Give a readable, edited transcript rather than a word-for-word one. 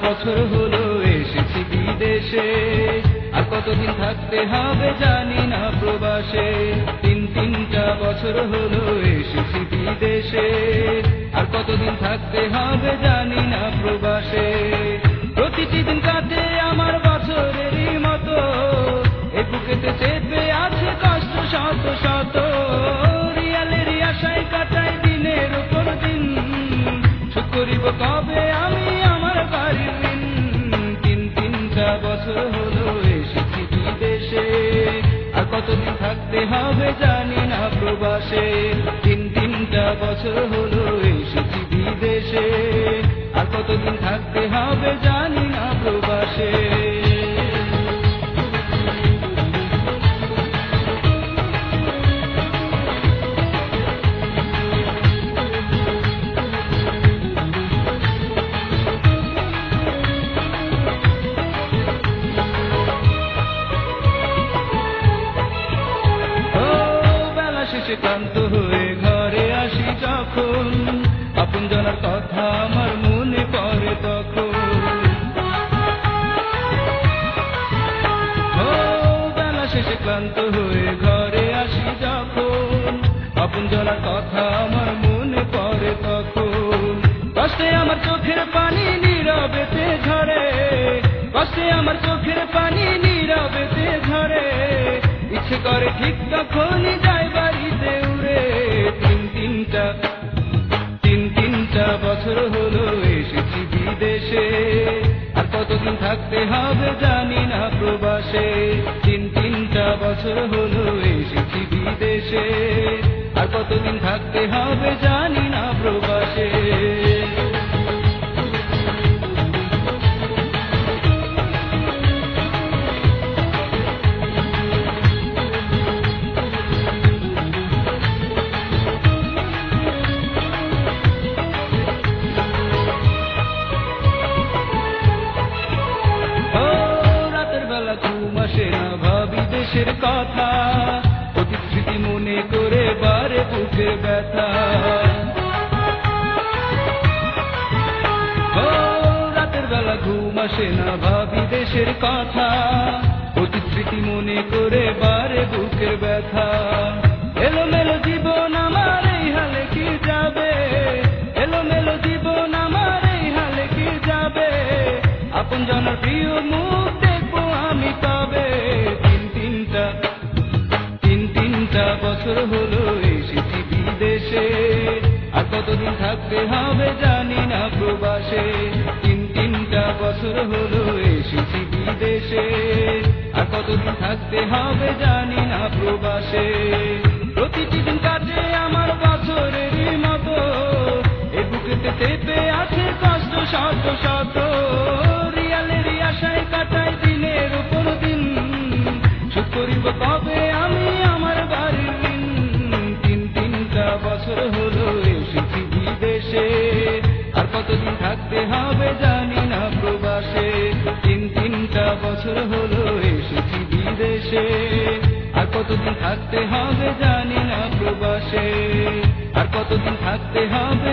বছর হলো এসেছি বিদেশে, আর কতদিন থাকতে হবে জানি না প্রবাসে। তিনটা বছর হলো এসেছি বিদেশে, আর কতদিন থাকতে হবে জানি না প্রবাসে। প্রতিটি দিন কাটে আমার বছরেরই মতো, এ বুকেতে চেপে আছে কষ্ট শত শত। রিয়ালেরই আশায় কাটাই দিনের উপর দিন, শোধ করিব কবে আমি আমার বাড়ির ঋণ। তিনটা বছর হলো এসেছি বিদেশে, আর কতদিন থাকতে হবে জানি না প্রবাসে। তিনটা বছর হলো এসেছি বিদেশে, আর কতদিন থাকতে হবে জানি না প্রবাসে। ক্লান্ত হয়ে ঘরে আসি যখন, আপনজনের কথা আমার মনে পড়ে তখন। বেলা শেষে ক্লান্ত হয়ে ঘরে আসি যখন, আপনজনের কথা আমার মনে পড়ে তখন। কষ্টে আমার চোখের পানি নীরবেতে ঝরে, কষ্টে আমার চোখের পানি নীরবেতে ঝরে। ইচ্ছে করে ঠিক তখনই যাই বাড়িতে উড়ে। তিনটা বছর হলো এসেছি বিদেশে, আর কতদিন থাকতে হবে জানি না প্রবাসে। তিনটা বছর হলো এসেছি বিদেশে, আর কতদিন থাকতে হবে জানি না প্রবাসে। ভাবি দেশের কথা, অতীত স্মৃতি মনে করে বারে বুকের ব্যথা। রাতের বেলা ঘুম আসে না, ভাবি দেশের কথা, অতীত স্মৃতি মনে করে বারে বুকের ব্যথা। এলোমেলো জীবন আমার এই হালে কি যাবে, এলোমেলো জীবন আমার এই হালে কি যাবে। আপনজনের প্রিয় মুখ দেখবো আমি তবে। তিনটা বছর হলো এসেছি বিদেশে, আর কতদিন থাকতে হবে জানি না প্রবাসে। তিনটা বছর হলো এসেছি বিদেশে, আর কতদিন থাকতে হবে জানি না প্রবাসে। প্রতিটি দিন কাটে আমার বছরেরই মতো, এ বুকেতে চেপে আছে কষ্ট শত শত। রিয়ালেরই আশায় কাটাই দিনের উপর দিন, শোধ করিব কবে আমি আমার বাড়ির ঋণ। তিনটা বছর হলো এসেছি বিদেশে, আর কতদিন থাকতে হবে জানি না প্রবাসে। তিনটা বছর হলো এসেছি বিদেশে, আর কতদিন থাকতে হবে জানি না প্রবাসে। আর কতদিন থাকতে হবে